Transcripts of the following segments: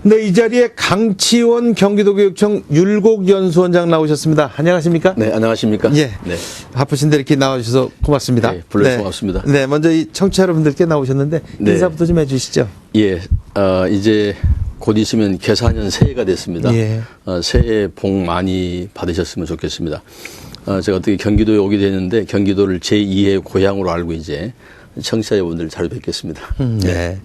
네, 이 자리에 강치원 경기도교육청 율곡연수원장 나오셨습니다. 안녕하십니까? 네, 안녕하십니까? 예. 네. 바쁘신데 이렇게 나와주셔서 고맙습니다. 네, 불러주셔서 고맙습니다. 네, 먼저 이 청취자 여러분들께 나오셨는데 네. 인사부터 좀 해주시죠. 예, 이제 곧 있으면 개사년 새해가 됐습니다. 예. 새해 복 많이 받으셨으면 좋겠습니다. 제가 어떻게 경기도에 오게 되는데 경기도를 제2의 고향으로 알고 이제 청취자분들 잘 뵙겠습니다. 네.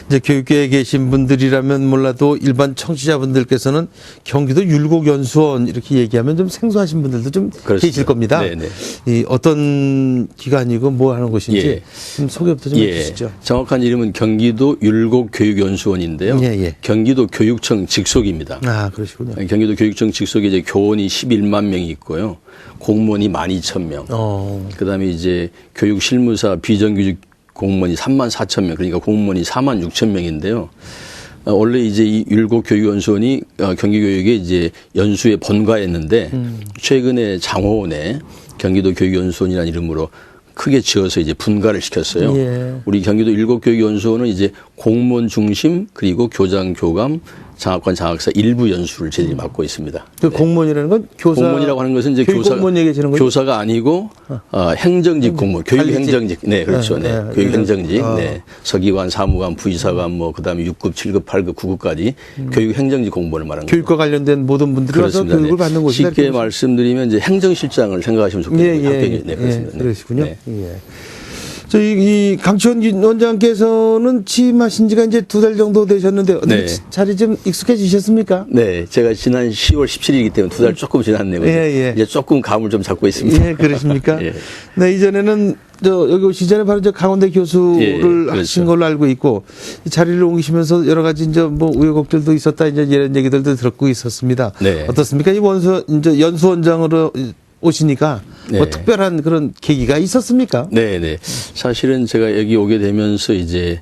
이제 교육계에 계신 분들이라면 몰라도 일반 청취자분들께서는 경기도 율곡연수원 이렇게 얘기하면 좀 생소하신 분들도 좀 그렇습니다. 계실 겁니다. 네네. 이 어떤 기관이고 뭐 하는 곳인지 예. 좀 소개부터 좀 해주시죠. 정확한 이름은 경기도 율곡교육연수원인데요. 예. 경기도 교육청 직속입니다. 아, 그러시군요. 경기도 교육청 직속에 이제 교원이 11만 명이 있고요. 공무원이 12,000명. 그다음에 이제 교육 실무사 비정규직 공무원이 34,000명. 그러니까 공무원이 46,000명인데요. 원래 이제 이 율곡교육연수원이 경기교육의 이제 연수에 본가했는데 최근에 장호원에 경기도 교육연수원이라는 이름으로 크게 지어서 이제 분가를 시켰어요. 예. 우리 경기도 율곡교육연수원은 이제 공무원 중심 그리고 교장, 교감, 장학관, 장학사 일부 연수를 저희들이 맡고 있습니다. 그 공무원이라는 건 교사. 공무원이라고 하는 것은 이제 공무원 얘기하시는 거죠? 교사가 아니고 행정직 공무원, 교육행정직. 네, 그렇죠. 네, 교육행정직. 네, 서기관, 사무관, 부의사관, 뭐 그다음에 6급, 7급, 8급, 9급까지 교육행정직 공무원을 말하는 거죠. 교육과 관련된 모든 분들이 그렇습니다. 와서 교육을 받는 곳이다. 쉽게 말씀드리면 이제 행정실장을 생각하시면 좋겠네요. 네, 그렇습니다. 네. 그러시군요. 네. 예. 이 강치원 원장께서는 취임하신 지가 이제 2달 정도 되셨는데 네. 자리 좀 익숙해지셨습니까? 네, 제가 지난 10월 17일이기 때문에 2달 조금 지났네요. 예. 이제 조금 감을 좀 잡고 있습니다. 예, 그러십니까? 예. 네, 이전에는 여기 오시기 전에 바로 강원대 교수를 그렇죠. 하신 걸로 알고 있고 이 자리를 옮기시면서 여러 가지 이제 뭐 우여곡절도 있었다 이제 이런 얘기들도 듣고 있었습니다. 네. 어떻습니까? 이 이제 연수원장으로 오시니까 뭐 네. 특별한 그런 계기가 있었습니까? 네. 사실은 제가 여기 오게 되면서 이제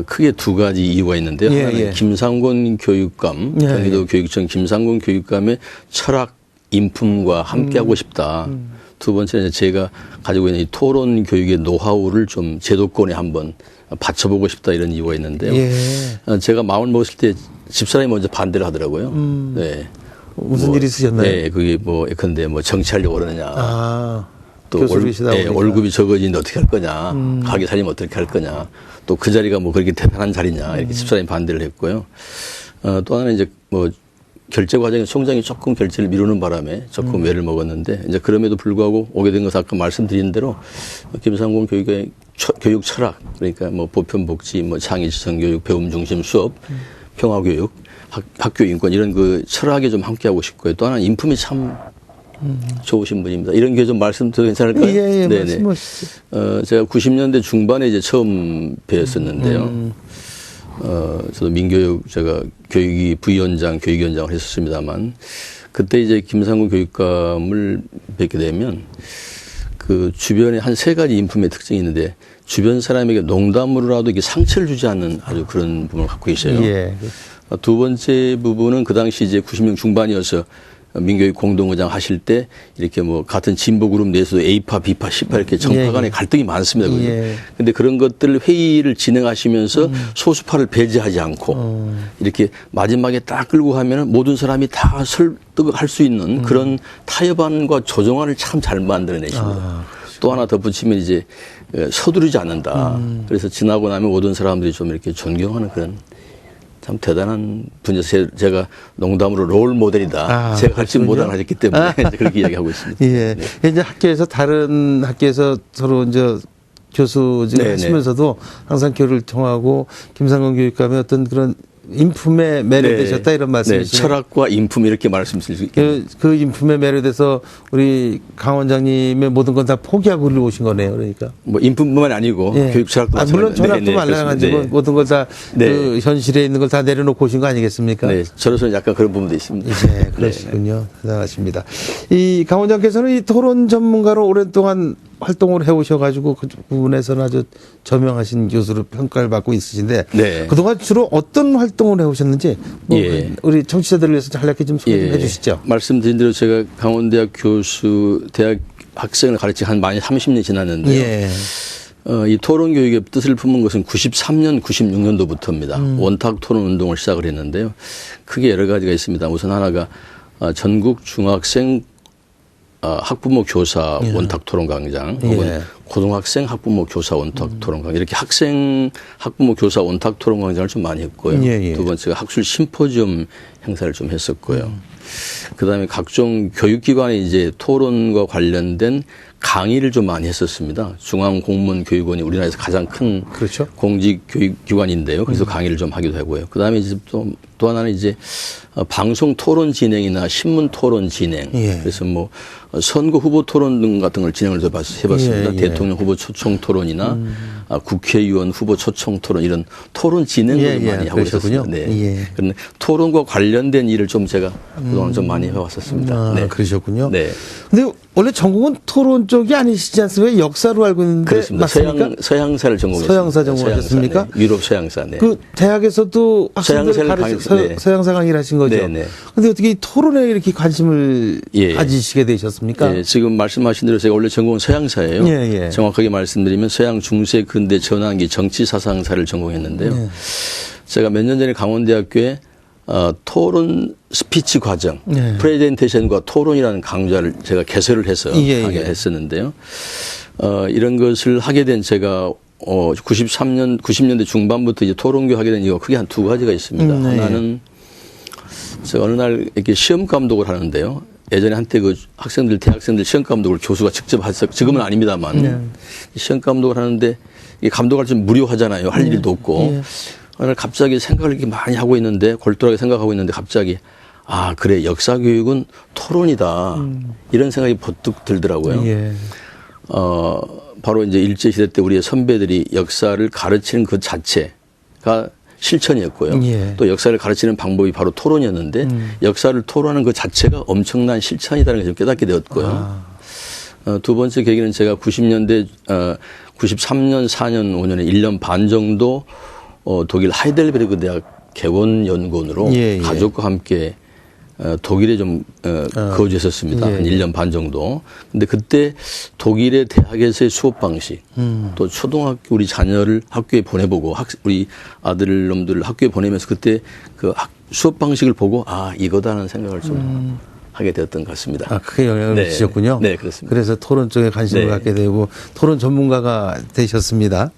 크게 2가지 이유가 있는데요. 예, 하나는 예. 김상곤 교육감, 예, 경기도 교육청 김상곤 교육감의 철학 인품과 함께하고 싶다. 두 번째는 제가 가지고 있는 이 토론 교육의 노하우를 좀 제도권에 한번 받쳐보고 싶다 이런 이유가 있는데요. 예. 제가 마음을 먹었을 때 집사람이 먼저 반대를 하더라고요. 네. 무슨 일이 있으셨나요? 네, 그게 뭐 예컨대 뭐 정치하려고 그러느냐. 또 교수이시다 보니까. 월급이 적어지는데 어떻게 할 거냐. 가게 살리면 어떻게 할 거냐. 또 그 자리가 뭐 그렇게 대단한 자리냐. 이렇게 집사람이 반대를 했고요. 또 하나는 이제 뭐 결제 과정에 총장이 조금 결제를 미루는 바람에 조금 외를 먹었는데 이제 그럼에도 불구하고 오게 된 것은 아까 말씀드린 대로 김상곤 교육의 교육 철학 그러니까 뭐 보편 복지, 뭐 창의 지성 교육, 배움 중심 수업, 평화 교육, 학교 인권 이런 그 철학에 좀 함께하고 싶고요. 또 하나는 인품이 참 좋으신 분입니다. 이런 게 좀 말씀드려도 괜찮을까요? 예, 네네. 말씀하시죠. 제가 90년대 중반에 이제 처음 뵈었었는데요. 저도 민교육 제가 교육위 부위원장, 교육위원장을 했었습니다만 그때 이제 김상곤 교육감을 뵙게 되면 그 주변에 한 3가지 인품의 특징이 있는데 주변 사람에게 농담으로라도 이게 상처를 주지 않는 아주 그런 부분을 갖고 계셔요. 예. 두 번째 부분은 그 당시 이제 90년 중반이어서 민교육 공동의장 하실 때 이렇게 뭐 같은 진보 그룹 내에서도 A파, B파, C파 이렇게 정파 간의 갈등이 많습니다. 그런데 그런 것들 회의를 진행하시면서 소수파를 배제하지 않고 이렇게 마지막에 딱 끌고 가면은 모든 사람이 다 설득할 수 있는 그런 타협안과 조정안을 참 잘 만들어내십니다. 또 하나 덧붙이면 이제 서두르지 않는다. 그래서 지나고 나면 모든 사람들이 좀 이렇게 존경하는 그런 참 대단한 분이어서 제가 농담으로 롤 모델이다. 제가 할지 못한 하셨기 때문에 그렇게 이야기하고 있습니다. 예. 네. 이제 학교에서 다른 학교에서 서로 이제 교수직을 하시면서도 항상 교류를 통하고 김상곤 교육감의 어떤 그런 인품에 매료되셨다 이런 말씀이시죠. 철학과 인품 이렇게 말씀드릴 수 있겠네요. 그 인품에 매료돼서 우리 강 원장님의 모든 건 다 포기하고 오신 거네요. 그러니까. 뭐 인품뿐만 아니고 교육 철학도 물론 철학도 마찬가지고 모든 걸 다 그 현실에 있는 걸 다 내려놓고 오신 거 아니겠습니까? 네, 저로서는 약간 그런 부분도 있습니다. 네, 그러시군요. 대단하십니다. 이 강 원장께서는 이 토론 전문가로 오랫동안 활동을 해오셔가지고 그 부분에서는 아주 저명하신 교수로 평가를 받고 있으신데 그동안 주로 어떤 활동을 해오셨는지 뭐 우리 청취자들을 위해서 간략히 좀 소개 좀 해주시죠. 말씀드린 대로 제가 강원대학 교수 대학 학생을 가르치 한 많이 30년 지났는데요. 이 토론 교육의 뜻을 품은 것은 93년, 96년도부터입니다. 원탁 토론 운동을 시작을 했는데요. 크게 여러 가지가 있습니다. 우선 하나가 전국 중학생 학부모 교사 원탁 토론 강장 혹은 고등학생 학부모 교사 원탁 토론 강장 이렇게 학생 학부모 교사 원탁 토론 강장을 좀 많이 했고요. 두 번째가 학술 심포지엄 행사를 좀 했었고요. 그다음에 각종 교육기관에 이제 토론과 관련된 강의를 좀 많이 했었습니다. 중앙공무원교육원이 우리나라에서 가장 큰 그렇죠. 공직교육기관인데요. 그래서 강의를 좀 하기도 하고요. 그다음에 이제 또 하나는 이제 방송 토론 진행이나 신문 토론 진행. 그래서 뭐 선거 후보 토론 등 같은 걸 진행을 해봤습니다. 대통령 후보 초청 토론이나 국회의원 후보 초청 토론 이런 토론 진행을 많이 하고 있었군요. 네. 그런데 토론과 관련된 일을 좀 제가 그동안 좀 많이 해왔었습니다. 네. 그러셨군요. 네. 근데 원래 전공은 토론 쪽이 아니시지 않습니까? 역사로 알고 있는데 그렇습니다. 맞습니까? 서양사를 전공했습니다. 서양사 전공하셨습니까? 네. 유럽 서양사. 네. 그 대학에서도 학생들 서양사 강의를 하신 거죠. 그런데 어떻게 이 토론에 이렇게 관심을 가지시게 되셨습니까? 지금 말씀하신 대로 제가 원래 전공은 서양사예요. 정확하게 말씀드리면 서양 중세 근대 전환기 정치사상사를 전공했는데요. 제가 몇 년 전에 강원대학교에 토론 스피치 과정, 프레젠테이션과 토론이라는 강좌를 제가 개설을 해서 강의를 했었는데요. 이런 것을 하게 된 제가 90년대 중반부터 이제 토론교 하게 된 이유가 크게 한 두 가지가 있습니다. 하나는 제가 어느 날 이렇게 시험 감독을 하는데요. 예전에 한때 그 학생들, 대학생들 시험 감독을 교수가 직접 했었, 지금은 아닙니다만 시험 감독을 하는데 이 감독할 때 무료하잖아요. 할 일도 없고. 어느 날 갑자기 생각을 이렇게 많이 하고 있는데 골똘하게 생각하고 있는데 갑자기 아 그래 역사 교육은 토론이다 이런 생각이 번뜩 들더라고요. 바로 이제 일제 시대 때 우리의 선배들이 역사를 가르치는 그 자체가 실천이었고요. 또 역사를 가르치는 방법이 바로 토론이었는데 역사를 토론하는 그 자체가 엄청난 실천이라는 것을 깨닫게 되었고요. 두 번째 계기는 제가 90년대 93년, 4년, 5년에 1년 반 정도 독일 하이델베르그 대학 개원연구원으로 가족과 함께 독일에 좀 거주했었습니다. 한 1년 반 정도. 근데 그때 독일의 대학에서의 수업 방식 또 초등학교 우리 자녀를 학교에 보내보고 우리 아들놈들을 학교에 보내면서 그때 그 수업 방식을 보고 아 이거다라는 생각을 좀 하게 되었던 것 같습니다. 아, 크게 영향을 미치셨군요. 네, 그렇습니다. 그래서 토론 쪽에 관심을 갖게 되고 토론 전문가가 되셨습니다.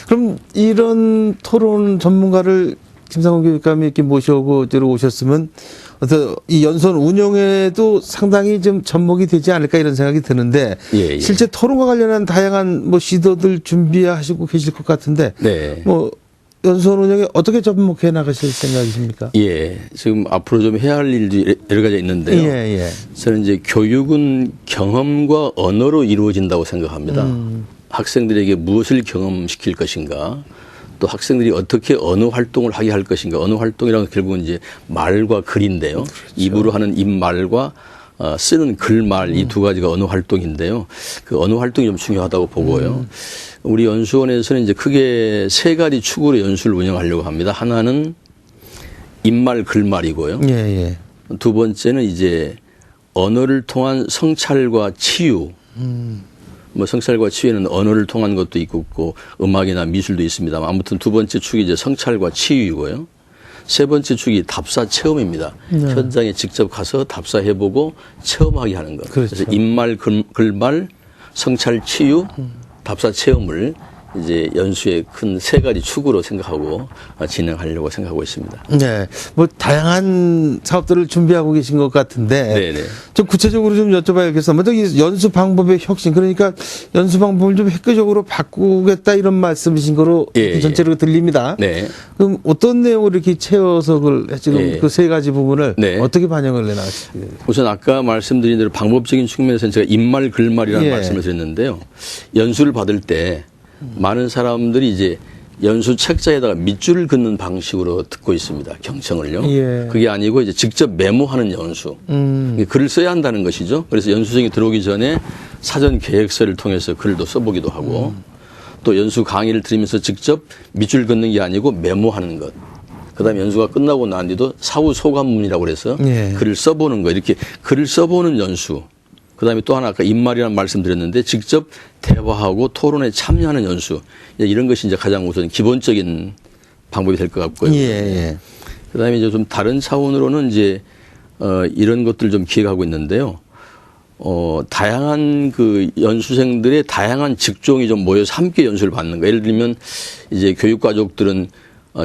그럼 이런 토론 전문가를 김상훈 교육감이 이렇게 모셔오고 들어오셨으면 어떤 이 연수원 운영에도 상당히 좀 접목이 되지 않을까 이런 생각이 드는데 실제 토론과 관련한 다양한 뭐 시도들 준비하시고 계실 것 같은데 뭐 연수원 운영에 어떻게 접목해 나가실 생각이십니까? 지금 앞으로 좀 해야 할 일도 여러 가지 있는데요. 저는 이제 교육은 경험과 언어로 이루어진다고 생각합니다. 학생들에게 무엇을 경험시킬 것인가, 또 학생들이 어떻게 언어 활동을 하게 할 것인가. 언어 활동이라는 건 결국은 이제 말과 글인데요. 입으로 하는 입말과 쓰는 글말 이 두 가지가 언어 활동인데요. 그 언어 활동이 좀 중요하다고 보고요. 우리 연수원에서는 이제 크게 세 가지 축으로 연수를 운영하려고 합니다. 하나는 입말, 글말이고요. 두 번째는 이제 언어를 통한 성찰과 치유. 뭐 성찰과 치유에는 언어를 통한 것도 있고 음악이나 미술도 있습니다만 아무튼 두 번째 축이 이제 성찰과 치유이고요. 세 번째 축이 답사 체험입니다. 현장에 직접 가서 답사해보고 체험하게 하는 것. 그래서 입말, 글말, 성찰, 치유, 답사 체험을 이제 연수의 큰 세 가지 축으로 생각하고 진행하려고 생각하고 있습니다. 네. 뭐 다양한 사업들을 준비하고 계신 것 같은데 좀 구체적으로 좀 여쭤봐야겠어. 먼저 이 연수 방법의 혁신 그러니까 연수 방법을 좀 획기적으로 바꾸겠다 이런 말씀이신 거로 전체로 들립니다. 그럼 어떤 내용을 이렇게 채워서 지금 그 세 가지 부분을 어떻게 반영을 해나가실까요? 우선 아까 말씀드린 대로 방법적인 측면에서는 제가 입말, 글말이라는 말씀을 드렸는데요. 연수를 받을 때 많은 사람들이 이제 연수 책자에다가 밑줄을 긋는 방식으로 듣고 있습니다. 경청을요. 그게 아니고 이제 직접 메모하는 연수. 글을 써야 한다는 것이죠. 그래서 연수생이 들어오기 전에 사전 계획서를 통해서 글도 써보기도 하고 또 연수 강의를 들으면서 직접 밑줄 긋는 게 아니고 메모하는 것. 그다음에 연수가 끝나고 난 뒤도 사후 소감문이라고 그래서 글을 써보는 거. 이렇게 글을 써보는 연수. 그다음에 또 하나 아까 입말이라는 말씀드렸는데 직접 대화하고 토론에 참여하는 연수 이런 것이 이제 가장 우선 기본적인 방법이 될 것 같고요. 예, 예. 그다음에 이제 좀 다른 차원으로는 이제 이런 것들 좀 기획하고 있는데요. 다양한 그 연수생들의 다양한 직종이 좀 모여서 함께 연수를 받는 거. 예를 들면 이제 교육가족들은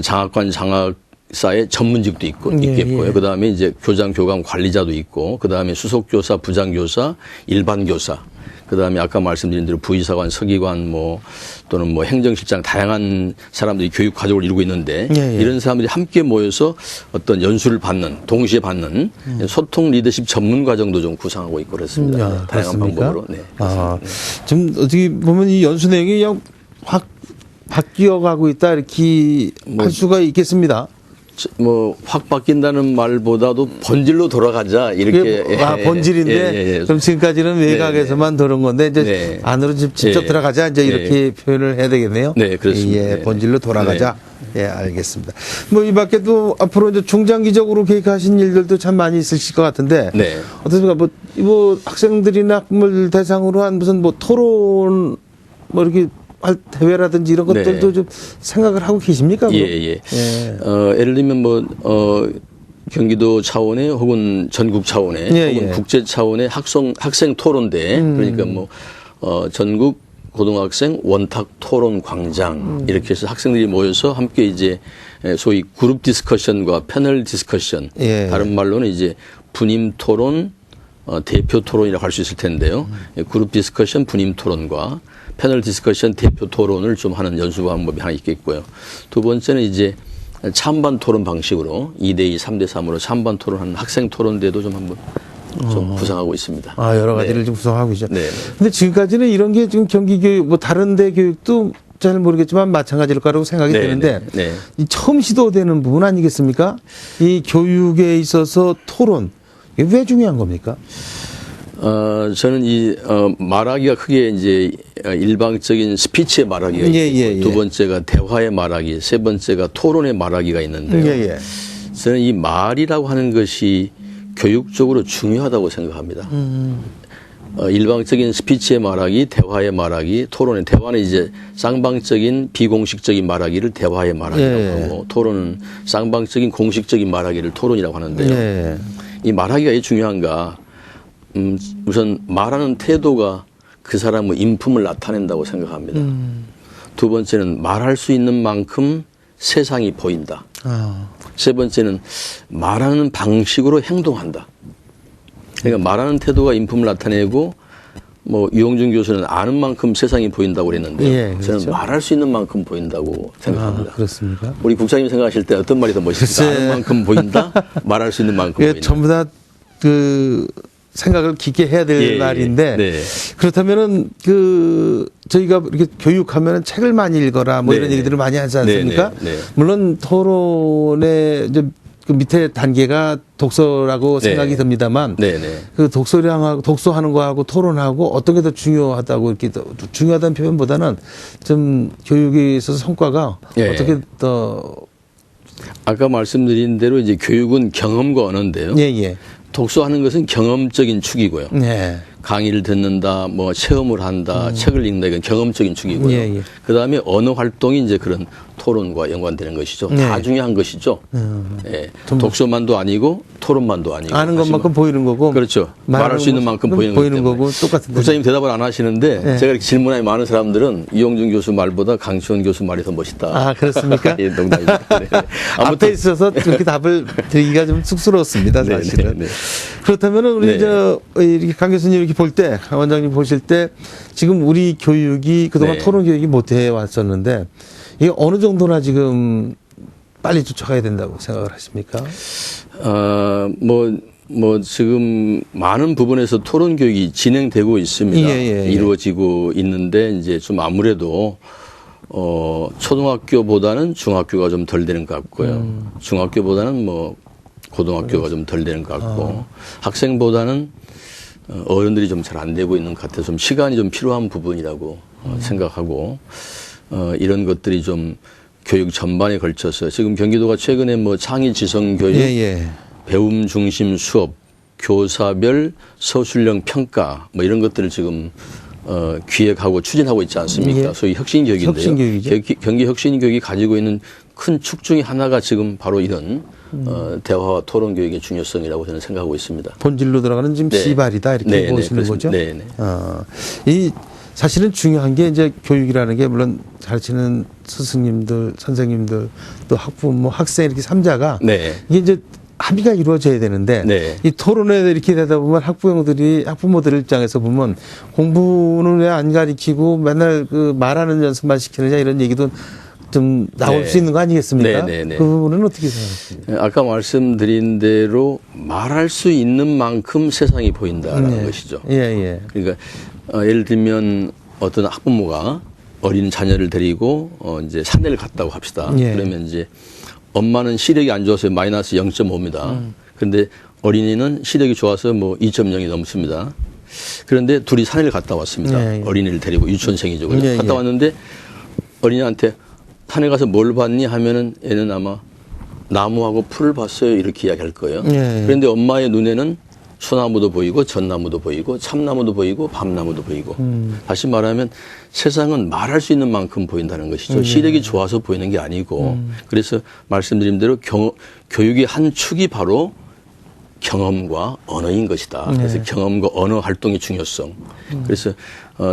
장학관 장학사의 전문직도 있겠고요. 예. 그다음에 이제 교장 교감 관리자도 있고 그다음에 수석교사, 부장교사, 일반 교사. 그다음에 아까 말씀드린 대로 부의사관, 서기관 뭐 또는 뭐 행정실장 다양한 사람들이 교육 가족을 이루고 있는데 이런 사람들이 함께 모여서 어떤 연수를 받는 동시에 받는 소통 리더십 전문 과정도 좀 구상하고 있고 그렇습니다. 다양한 그렇습니까? 방법으로. 네. 지금 어떻게 보면 이 연수 내용이 그냥 확 바뀌어가고 있다 이렇게 할 수가 있겠습니다. 뭐 확 바뀐다는 말보다도 본질로 돌아가자 이렇게 본질인데 그럼 지금까지는 외곽에서만 들은 건데 이제 안으로 직접 들어가자 이제 이렇게 표현을 해야 되겠네요. 네, 그렇습니다. 예, 본질로 돌아가자. 예, 알겠습니다. 뭐 이 밖에도 앞으로 이제 중장기적으로 계획하신 일들도 참 많이 있으실 것 같은데 어떻습니까? 뭐 학생들이나 학부모를 대상으로 한 무슨 뭐 토론 뭐 이렇게 대회라든지 이런 것들도 좀 생각을 하고 계십니까? 예를 들면 경기도 차원의 혹은 전국 차원의 혹은 국제 차원의 학생 토론대 그러니까 전국 고등학생 원탁 토론 광장 이렇게 해서 학생들이 모여서 함께 이제 소위 그룹 디스커션과 패널 디스커션 다른 말로는 이제 분임 토론 대표 토론이라고 할 수 있을 텐데요. 그룹 디스커션 분임 토론과 패널 디스커션 대표 토론을 좀 하는 연수 방법이 하나 있겠고요. 두 번째는 이제 찬반 토론 방식으로 2대2, 3대3으로 찬반 토론하는 학생 토론대도 좀 한번 좀 구상하고 있습니다. 여러 가지를 좀 구성하고 있죠. 근데 지금까지는 이런 게 지금 경기교육, 뭐 다른 데 교육도 잘 모르겠지만 마찬가지일 거라고 생각이 드는데 이 처음 시도되는 부분 아니겠습니까? 이 교육에 있어서 토론, 이게 왜 중요한 겁니까? 저는 말하기가 크게 이제 일방적인 스피치의 말하기가 있고 두 번째가 대화의 말하기, 세 번째가 토론의 말하기가 있는데요. 저는 이 말이라고 하는 것이 교육적으로 중요하다고 생각합니다. 일방적인 스피치의 말하기, 대화의 말하기, 토론의 대화는 이제 쌍방적인 비공식적인 말하기를 대화의 말하기라고 하고 토론은 쌍방적인 공식적인 말하기를 토론이라고 하는데요. 이 말하기가 왜 중요한가? 우선 말하는 태도가 그 사람의 인품을 나타낸다고 생각합니다. 두 번째는 말할 수 있는 만큼 세상이 보인다. 세 번째는 말하는 방식으로 행동한다. 그러니까 말하는 태도가 인품을 나타내고 뭐 유영준 교수는 아는 만큼 세상이 보인다고 그랬는데 저는 말할 수 있는 만큼 보인다고 생각합니다. 그렇습니까? 우리 국장님 생각하실 때 어떤 말이 더 멋있습니까? 아는 만큼 보인다, 말할 수 있는 만큼 보인다. 전부 다 생각을 깊게 해야 될 말인데 그렇다면은 저희가 이렇게 교육하면은 책을 많이 읽어라 뭐 이런 얘기들을 많이 하지 않습니까? 물론 토론의 이제 그 밑에 단계가 독서라고 생각이 듭니다만 그 독서하는 거하고 토론하고 어떤 게 더 중요하다고 이렇게 중요하다는 표현보다는 좀 교육에 있어서 성과가 어떻게 더 아까 말씀드린 대로 이제 교육은 경험과 언어인데요. 독서하는 것은 경험적인 축이고요. 강의를 듣는다, 뭐 체험을 한다, 책을 읽는다 이건 경험적인 축이고요. 그다음에 언어 활동이 이제 그런 토론과 연관되는 것이죠. 다 중요한 것이죠. 독서만도 아니고 토론만도 아니고 아는 것만큼 보이는 거고 그렇죠. 말할 수 있는 만큼 보이는 거고 똑같은데. 국장님 대답을 안 하시는데 제가 이렇게 질문하는 많은 사람들은 이용준 교수 말보다 강치원 교수 말이 더 멋있다. 그렇습니까? 농담입니다. 앞에 있어서 그렇게 답을 드리기가 좀 쑥스러웠습니다, 사실은. 그렇다면은 우리 이렇게 강 교수님 이렇게 볼 때, 강 원장님 보실 때 지금 우리 교육이 그동안 토론 교육이 못 해왔었는데 이게 어느 정도나 지금 빨리 쫓아가야 된다고 생각을 하십니까? 지금 많은 부분에서 토론 교육이 진행되고 있습니다. 이루어지고 있는데 이제 좀 아무래도 초등학교보다는 중학교가 좀 덜 되는 것 같고요. 중학교보다는 고등학교가 좀 덜 되는 것 같고 학생보다는 어른들이 좀 잘 안 되고 있는 것 같아서 좀 시간이 좀 필요한 부분이라고 생각하고 이런 것들이 좀 교육 전반에 걸쳐서 지금 경기도가 최근에 창의 지성 교육, 배움 중심 수업 교사별 서술형 평가 뭐 이런 것들을 지금 기획하고 추진하고 있지 않습니까? 예. 소위 혁신교육인데요. 혁신교육이죠. 경기 혁신교육이 가지고 있는 큰 축 중에 하나가 지금 바로 이런 대화와 토론 교육의 중요성이라고 저는 생각하고 있습니다. 본질로 들어가는 지금 네. 시발이다 이렇게 네, 보시는 네, 거죠. 네, 네. 이 사실은 중요한 게 이제 교육이라는 게 물론 가르치는 스승님들, 선생님들 또 학부모, 학생 이렇게 삼자가 네. 이게 이제 합의가 이루어져야 되는데 네. 이 토론에 이렇게 되다 보면 학부모들 입장에서 보면 공부는 왜 안 가르치고 맨날 그 말하는 연습만 시키느냐 이런 얘기도 좀 나올 네. 수 있는 거 아니겠습니까? 네, 네, 네. 그 부분은 어떻게 생각하십니까? 아까 말씀드린 대로 말할 수 있는 만큼 세상이 보인다는 것이죠. 예, 예. 그러니까 예를 들면 어떤 학부모가 어린 자녀를 데리고 이제 산에를 갔다고 합시다. 예. 그러면 이제 엄마는 시력이 안 좋아서 마이너스 0.5입니다. 그런데 어린이는 시력이 좋아서 뭐 2.0이 넘습니다. 그런데 둘이 산에를 갔다 왔습니다. 예, 예. 어린이를 데리고 유치원생이죠. 그죠? 예, 갔다 예. 왔는데 어린이한테 산에 가서 뭘 봤니 하면은 얘는 아마 나무하고 풀을 봤어요 이렇게 이야기할 거예요. 예, 예. 그런데 엄마의 눈에는 소나무도 보이고 전나무도 보이고 참나무도 보이고 밤나무도 보이고 다시 말하면 세상은 말할 수 있는 만큼 보인다는 것이죠. 시력이 좋아서 보이는 게 아니고 그래서 말씀드린 대로 교육의 한 축이 바로 경험과 언어인 것이다. 그래서 경험과 언어 활동의 중요성. 그래서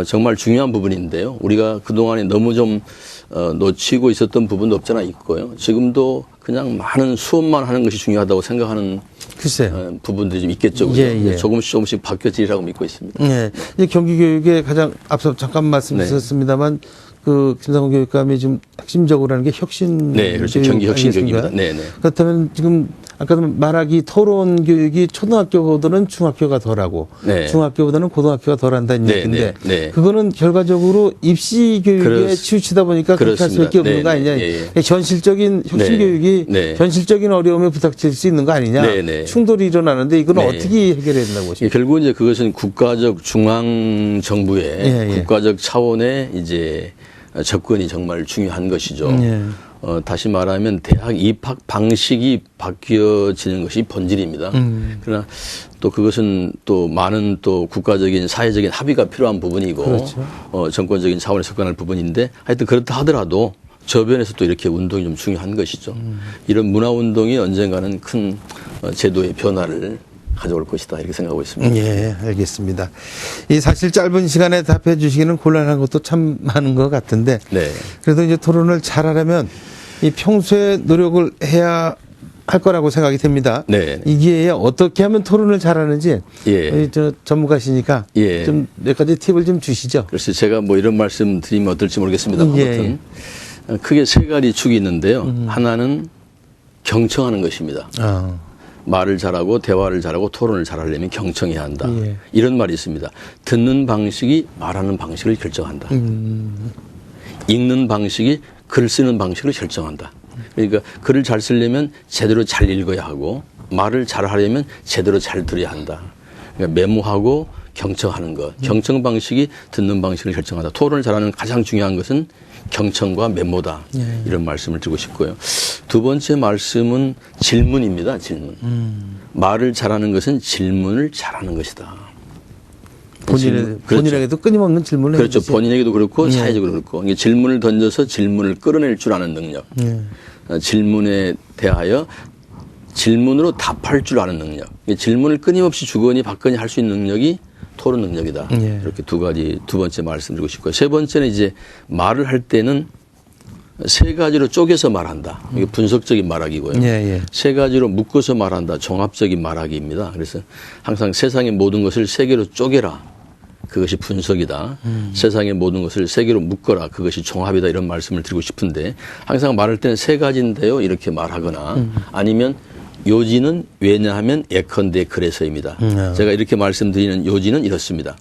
정말 중요한 부분인데요. 우리가 그동안에 너무 좀 놓치고 있었던 부분도 없잖아 있고요. 지금도 그냥 많은 수업만 하는 것이 중요하다고 생각하는 글쎄요. 부분들이 좀 있겠죠. 그죠? 예, 예. 조금씩 바뀌어지리라고 믿고 있습니다. 예. 이제 경기교육의 가장 앞서 잠깐 말씀드렸습니다만 그 김상훈 교육감이 지금 핵심적으로 하는 게 혁신. 네, 그렇죠. 경기 혁신 교육입니다. 네, 네. 그렇다면 지금 아까도 말하기 토론 교육이 초등학교보다는 중학교가 덜하고 네. 중학교보다는 고등학교가 덜한다는 네, 얘기인데 네, 네. 그거는 결과적으로 입시 교육에 치우치다 보니까 그렇게 할 수밖에 없는 네, 거 아니냐. 네, 현실적인 혁신 네, 교육이 네. 현실적인 어려움에 부닥칠 수 있는 거 아니냐. 네, 네. 충돌이 일어나는데 이건 네. 어떻게 해결해야 된다고 보십니까? 결국 이제 그것은 국가적 중앙 정부의 예, 예. 국가적 차원의 이제 접근이 정말 중요한 것이죠. 예. 다시 말하면 대학 입학 방식이 바뀌어지는 것이 본질입니다. 그러나 또 그것은 또 많은 또 국가적인 사회적인 합의가 필요한 부분이고 그렇죠. 정권적인 차원에서 접근할 부분인데 하여튼 그렇다 하더라도 저변에서 또 이렇게 운동이 좀 중요한 것이죠. 이런 문화 운동이 언젠가는 큰 제도의 변화를 가져올 것이다 이렇게 생각하고 있습니다. 예, 알겠습니다. 이 사실 짧은 시간에 답해 주시기는 곤란한 것도 참 많은 것 같은데 네. 그래도 이제 토론을 잘하려면 이 평소에 노력을 해야 할 거라고 생각이 됩니다. 네. 이 기회에 어떻게 하면 토론을 잘하는지 예. 저 전문가시니까 예. 좀 몇 가지 팁을 좀 주시죠. 글쎄 제가 뭐 이런 말씀 드리면 어떨지 모르겠습니다. 예. 아무튼 크게 세 가지 축이 있는데요. 하나는 경청하는 것입니다. 말을 잘하고 대화를 잘하고 토론을 잘하려면 경청해야 한다. 예. 이런 말이 있습니다. 듣는 방식이 말하는 방식을 결정한다. 읽는 방식이 글 쓰는 방식을 결정한다. 그러니까 글을 잘 쓰려면 제대로 잘 읽어야 하고 말을 잘 하려면 제대로 잘 들어야 한다. 그러니까 메모하고 경청하는 것. 경청 방식이 듣는 방식을 결정한다. 토론을 잘하는 가장 중요한 것은 경청과 메모다. 이런 말씀을 드리고 싶고요. 두 번째 말씀은 질문입니다. 질문. 말을 잘하는 것은 질문을 잘하는 것이다. 본인에게도 끊임없는 질문을 그렇죠. 해주지. 본인에게도 그렇고 사회적으로 그렇고 이게 질문을 던져서 질문을 끌어낼 줄 아는 능력. 질문에 대하여 질문으로 답할 줄 아는 능력. 질문을 끊임없이 주거니 받거니 할 수 있는 능력이 토론 능력이다. 이렇게 두 번째 말씀드리고 싶고요. 세 번째는 이제 말을 할 때는 세 가지로 쪼개서 말한다. 이게 분석적인 말하기고요. 세 가지로 묶어서 말한다. 종합적인 말하기입니다. 그래서 항상 세상의 모든 것을 세 개로 쪼개라. 그것이 분석이다. 세상의 모든 것을 세 개로 묶어라. 그것이 종합이다. 이런 말씀을 드리고 싶은데 항상 말할 때는 세 가지인데요. 이렇게 말하거나 아니면 요지는 왜냐하면 예컨대 그래서입니다. 제가 이렇게 말씀드리는 요지는 이렇습니다.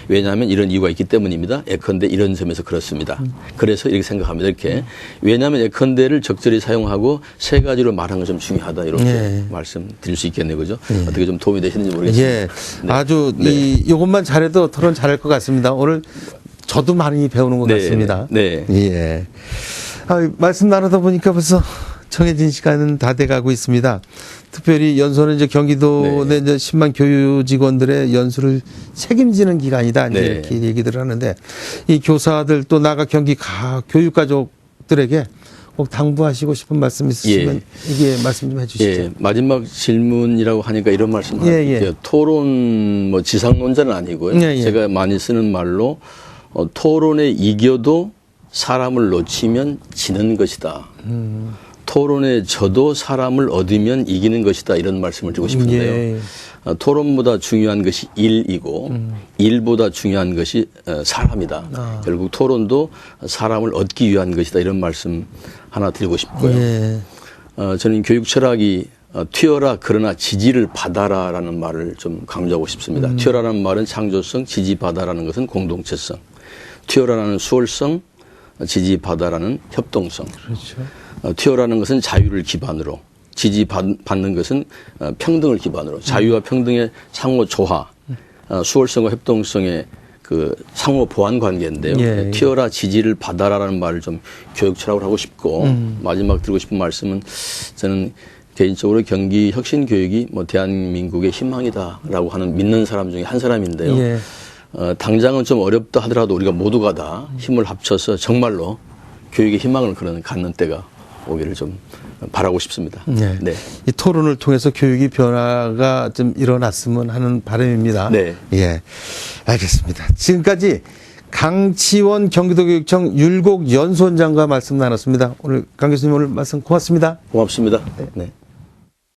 왜냐하면 이런 이유가 있기 때문입니다. 예컨대 이런 점에서 그렇습니다. 그래서 이렇게 생각합니다. 이렇게 왜냐하면 예컨대를 적절히 사용하고 세 가지로 말하는 건 좀 중요하다. 이렇게 말씀드릴 수 있겠네요. 그죠? 어떻게 좀 도움이 되시는지 모르겠습니다. 예. 네. 아주 이것만 잘해도 토론 잘할 것 같습니다. 오늘 저도 많이 배우는 것 같습니다. 네. 예. 말씀 나누다 보니까 벌써 정해진 시간은 다 돼가고 있습니다. 특별히 연수는 이제 경기도 내 이제 10만 교육 직원들의 연수를 책임지는 기간이다. 이제 이렇게 얘기들을 하는데 이 교사들 또 나가 경기 교육 가족들에게 꼭 당부하시고 싶은 말씀 있으시면 이게 말씀 좀 해주시죠. 예, 마지막 질문이라고 하니까 이런 말씀 드릴게요. 토론 뭐 지상론자는 아니고요. 제가 많이 쓰는 말로 토론에 이겨도 사람을 놓치면 지는 것이다. 토론에 져도 사람을 얻으면 이기는 것이다. 이런 말씀을 드리고 싶은데요. 토론보다 중요한 것이 일이고 일보다 중요한 것이 사람이다. 결국 토론도 사람을 얻기 위한 것이다. 이런 말씀 하나 드리고 싶고요. 저는 교육 철학이 튀어라 그러나 지지를 받아라라는 말을 좀 강조하고 싶습니다. 튀어라라는 말은 창조성, 지지받아라는 것은 공동체성. 튀어라라는 수월성, 지지받아라는 협동성. 그렇죠. 튀어라는 것은 자유를 기반으로, 지지받는 것은 평등을 기반으로, 자유와 평등의 상호 조화, 수월성과 협동성의 그 상호 보완 관계인데요. 튀어라 지지를 받아라라는 말을 좀 교육 철학으로 하고 싶고 마지막 드리고 싶은 말씀은 저는 개인적으로 경기 혁신 교육이 뭐 대한민국의 희망이다라고 하는 믿는 사람 중에 한 사람인데요. 당장은 좀 어렵다 하더라도 우리가 모두가 다 힘을 합쳐서 정말로 교육의 희망을 갖는 때가 오기를 좀 바라고 싶습니다. 이 토론을 통해서 교육의 변화가 좀 일어났으면 하는 바람입니다. 예, 알겠습니다. 지금까지 강치원 경기도교육청 율곡 연수원장과 말씀 나눴습니다. 오늘 강 교수님 오늘 말씀 고맙습니다. 고맙습니다. 네.